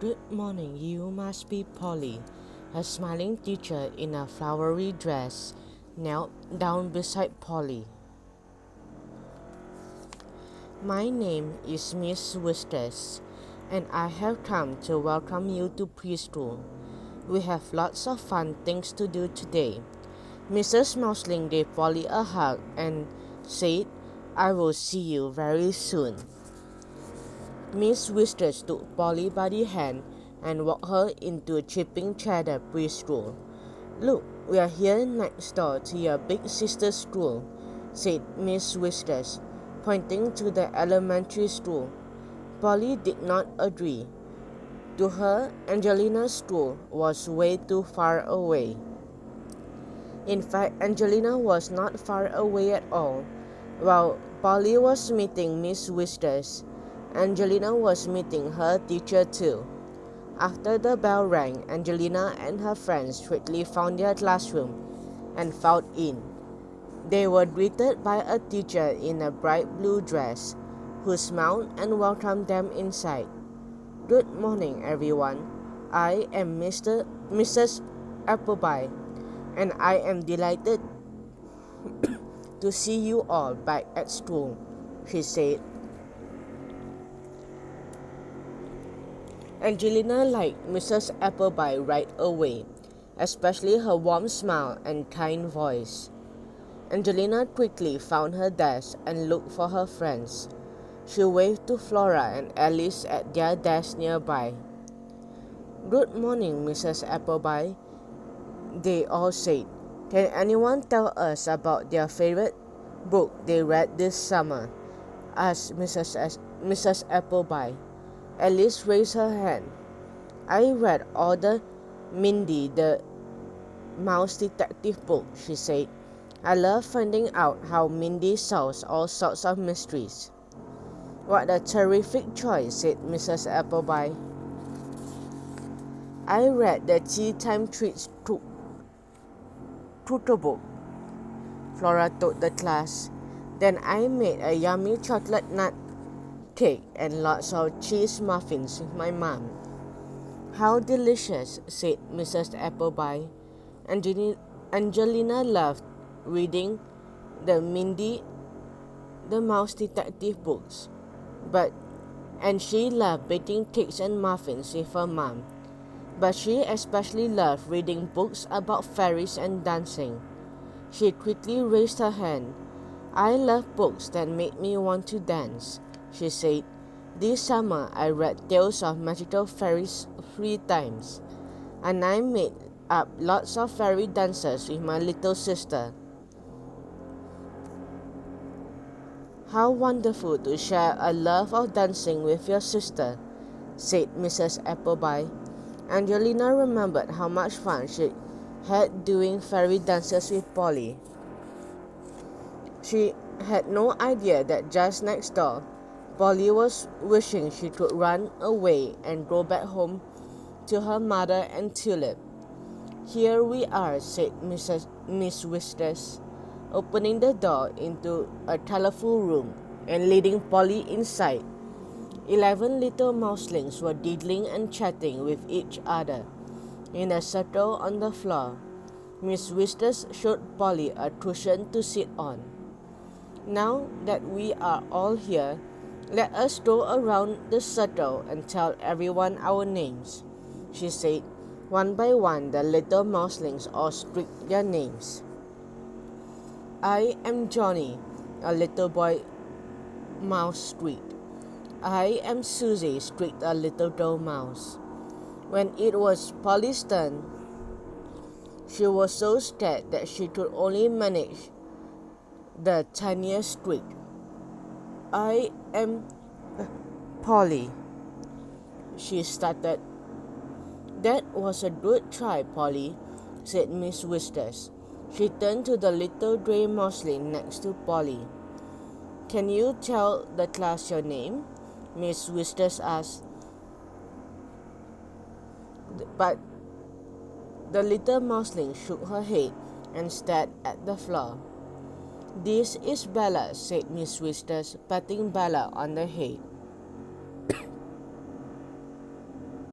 Good morning, you must be Polly. A smiling teacher in a flowery dress knelt down beside Polly. My name is Miss Whiskers, and I have come to welcome you to preschool. We have lots of fun things to do today. Mrs. Mousling gave Polly a hug and said, "I will see you very soon." Miss Whiskers took Polly by the hand and walked her into Chipping Cheddar Preschool. "Look, we are here next door to your big sister's school," said Miss Whiskers, pointing to the elementary school. Polly did not agree. To her, Angelina's school was way too far away. In fact, Angelina was not far away at all. While Polly was meeting Miss Whiskers, Angelina was meeting her teacher too. After the bell rang, Angelina and her friends quickly found their classroom and filed in. They were greeted by a teacher in a bright blue dress, who smiled and welcomed them inside. "Good morning, everyone. I am Mrs. Appleby, and I am delighted to see you all back at school," she said. Angelina liked Mrs. Appleby right away, especially her warm smile and kind voice. Angelina quickly found her desk and looked for her friends. She waved to Flora and Alice at their desks nearby. "Good morning, Mrs. Appleby," they all said. "Can anyone tell us about their favorite book they read this summer?" asked Mrs. Appleby. Alice raised her hand. "I read all the Mindy the Mouse Detective book," she said. "I love finding out how Mindy solves all sorts of mysteries." "What a terrific choice," said Mrs. Appleby. "I read the Tea Time Treats tutor book," Flora told the class. "Then I made a yummy chocolate nut cake and lots of cheese muffins with my mom." "How delicious," said Mrs. Appleby. Angelina loved reading the Mindy the Mouse Detective books, and she loved baking cakes and muffins with her mom. But she especially loved reading books about fairies and dancing. She quickly raised her hand. "I love books that make me want to dance," she said. "This summer I read Tales of Magical Fairies 3 times, and I made up lots of fairy dances with my little sister." "How wonderful to share a love of dancing with your sister," said Mrs. Appleby. Angelina remembered how much fun she had doing fairy dances with Polly. She had no idea that just next door, Polly was wishing she could run away and go back home to her mother and Tulip. "Here we are," said Miss Whiskers, opening the door into a colorful room and leading Polly inside. 11 little mouselings were diddling and chatting with each other in a circle on the floor. Miss Whiskers showed Polly a cushion to sit on. "Now that we are all here, let us go around the circle and tell everyone our names," she said. One by one, the little mouselings all squeaked their names. "I am Johnny," a little boy mouse squeaked. "I am Susie," squeaked a little girl mouse. When it was Polly's turn, she was so scared that she could only manage the tiniest squeak. "I am Polly," she stuttered. "That was a good try, Polly," said Miss Whiskers. She turned to the little grey mouseling next to Polly. "Can you tell the class your name?" Miss Whiskers asked. But the little mouseling shook her head and stared at the floor. "This is Bella," said Miss Whiskers, patting Bella on the head.